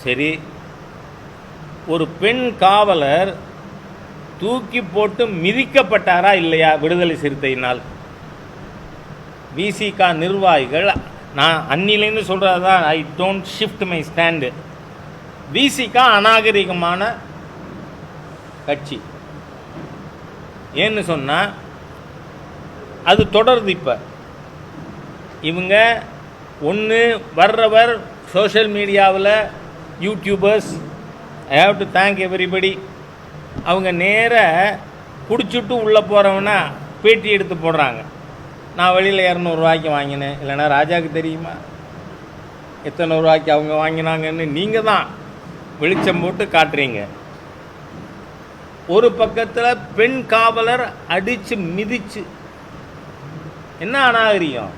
சரி, ஒரு பெண் காவலர் தூக்கி போட்டு மிதிக்கப்பட்டாரா இல்லையா விடுதலை சிறுத்தையினால்? விசிகா நிர்வாகிகள், நான் அன்னிலேருந்து சொல்கிறது தான், I don't shift my stand. Visika அநாகரிகமான கட்சி. ஏன்னு சொன்னால் அது தொடருது. இப்போ இவங்க ஒன்று வர்றவர் சோஷியல் மீடியாவில் YouTubers, I have to thank everybody, அவங்க நேர குடிச்சுட்டு உள்ளே போகிறவனா பேட்டி எடுத்து போடுறாங்க. நான் வெளியில் 200 வாங்கினேன், இல்லைனா ராஜாவுக்கு தெரியுமா எத்தனை ரூபாய்க்கு அவங்க வாங்கினாங்கன்னு? நீங்கள் தான் வெளிச்சம் போட்டு காட்டுறீங்க. ஒரு பக்கத்தில் பெண் காவலர் அடித்து மிதிச்சு, என்ன அநாகரிகம்!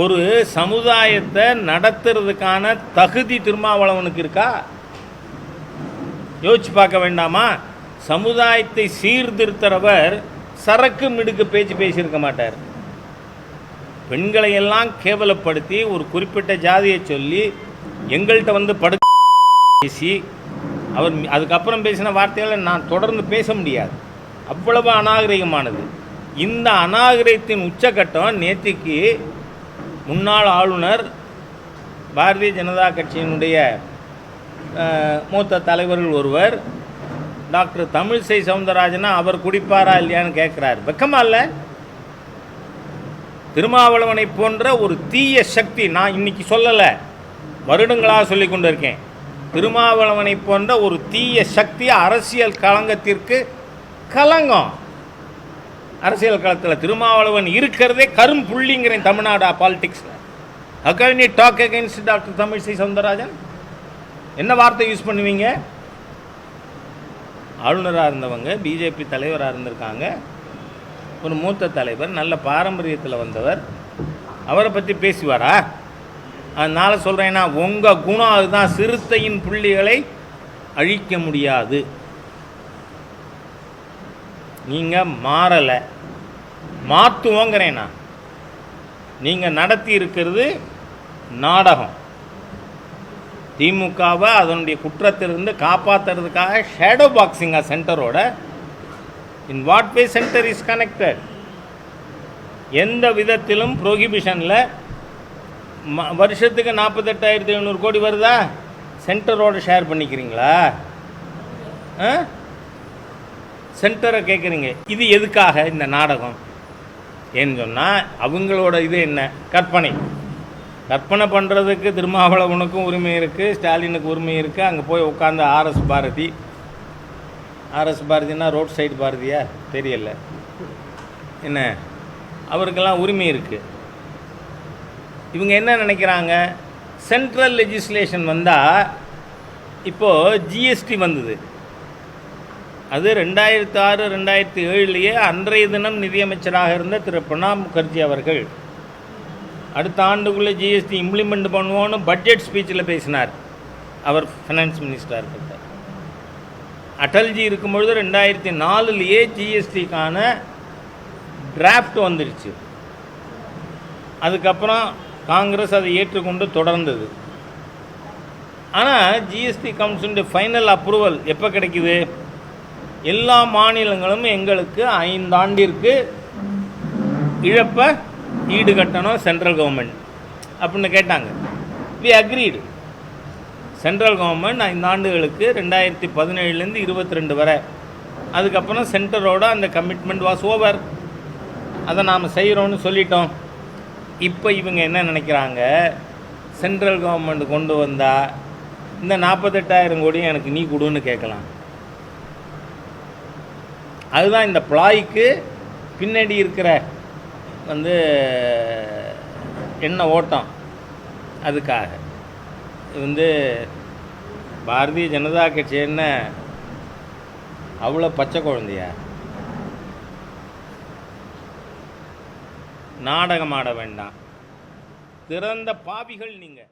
ஒரு சமுதாயத்தை நடத்துறதுக்கான தகுதி திருமாவளவனுக்கு இருக்கா? யோசிச்சு பார்க்க வேண்டாமா? சமுதாயத்தை சீர்திருத்தவர் சரக்கு மிடுக்கு பேச்சு பேசியிருக்க மாட்டார். பெண்களை எல்லாம் கேவலப்படுத்தி ஒரு குறிப்பிட்ட ஜாதியை சொல்லி எங்கள்கிட்ட வந்து பேசி அவர் அதுக்கப்புறம் பேசின வார்த்தைகளை நான் தொடர்ந்து பேச முடியாது, அவ்வளவு அநாகரிகமானது. இந்த அநாகரிகத்தின் உச்சகட்டம் நேற்றுக்கு முன்னாள் ஆளுநர், பாரதிய ஜனதா கட்சியினுடைய மூத்த தலைவர்கள் ஒருவர், டாக்டர் தமிழிசை சவுந்தரராஜனா அவர் குடிப்பாரா இல்லையான்னு கேட்குறாரு. வெக்கமா இல்லை? திருமாவளவனை போன்ற ஒரு தீய சக்தி, நான் இன்னைக்கு சொல்லலை, வருடங்களாக சொல்லி கொண்டு இருக்கேன், திருமாவளவனை போன்ற ஒரு தீய சக்தி அரசியல் களங்கத்திற்கு கலங்கம். அரசியல் களத்தில் திருமாவளவன் இருக்கிறதே கரும் புள்ளிங்கிறேன் தமிழ்நாடு பாலிடிக்ஸில். How can you talk against doctor Tamilisai Soundararajan? என்ன வார்த்தை யூஸ் பண்ணுவீங்க? ஆளுநராக இருந்தவங்க, பிஜேபி தலைவராக இருந்திருக்காங்க, ஒரு மூத்த தலைவர், நல்ல பாரம்பரியத்தில் வந்தவர், அவரை பற்றி பேசுவாரா? அதனால் சொல்கிறேன்னா, உங்கள் குணம் அதுதான், சிறுத்தையின் புள்ளிகளை அழிக்க முடியாது. நீங்கள் மாறலை, மாற்றுவோங்கிறேன்னா. நீங்கள் நடத்தி இருக்கிறது நாடகம். திமுகவை அதனுடைய குற்றத்திலிருந்து காப்பாற்றுறதுக்காக ஷேடோ பாக்ஸிங்கா சென்டரோட? In what way centre is connected? எந்த விதத்திலும் ப்ரோஹிபிஷனில் வருஷத்துக்கு 48,700 கோடி வருதா? சென்டரோட ஷேர் பண்ணிக்கிறீங்களா? சென்டரை கேட்குறீங்க. இது எதுக்காக இந்த நாடகம்? ஏன்னு சொன்னால் அவங்களோட இது என்ன? கற்பனை பண்ணுறதுக்கு திருமாவளவனுக்கும் உரிமை இருக்குது, ஸ்டாலினுக்கு உரிமை இருக்குது. அங்கே போய் உட்காந்து ஆர்எஸ் பாரதினா ரோட் சைடு பாரதியா தெரியல என்ன, அவருக்கெல்லாம் உரிமை இருக்குது. இவங்க என்ன நினைக்கிறாங்க? சென்ட்ரல் லெஜிஸ்லேஷன் வந்தால், இப்போது ஜிஎஸ்டி வந்தது, அது 2006 2007 அன்றைய தினம் நிதியமைச்சராக இருந்த திரு பிரணாப் முகர்ஜி அவர்கள் அடுத்த ஆண்டுக்குள்ளே ஜிஎஸ்டி இம்ப்ளிமெண்ட் பண்ணுவோன்னு பட்ஜெட் ஸ்பீச்சில் பேசினார். அவர் ஃபைனான்ஸ் மினிஸ்டராக இருக்கிறார். அடல்ஜி இருக்கும்பொழுது 2004 ஜிஎஸ்டிக்கான டிராஃப்ட் வந்துடுச்சு. அதுக்கப்புறம் காங்கிரஸ் அதை ஏற்றுக்கொண்டு தொடர்ந்தது. ஆனால் ஜிஎஸ்டி கவுன்சிலுடைய ஃபைனல் அப்ரூவல் எப்போ கிடைக்குது? எல்லா மாநிலங்களும் எங்களுக்கு 5 ஆண்டிற்கு இழப்பை ஈடுகட்டணும் சென்ட்ரல் கவர்மெண்ட் அப்படின்னு கேட்டாங்க. We agreed. சென்ட்ரல் கவர்மெண்ட் 5 ஆண்டுகளுக்கு 2017 22 வரை, அதுக்கப்புறம் சென்டரோட அந்த கமிட்மெண்ட் வாஸ் ஓவர், அதை நாம் செய்கிறோன்னு சொல்லிட்டோம். இப்போ இவங்க என்ன நினைக்கிறாங்க? சென்ட்ரல் கவர்மெண்ட் கொண்டு வந்தால் இந்த 48,000 கோடியும் எனக்கு நீ கொடுன்னு கேட்கலாம். அதுதான் இந்த பிளாய்க்கு பின்னாடி இருக்கிற என்ன ஓட்டம். அதுக்காக பாரதிய ஜனதா கட்சி என்ன அவ்வளோ பச்சை குழந்தையா? நாடகம் ஆட வேண்டாம், திறந்த பாவிகள் நீங்கள்.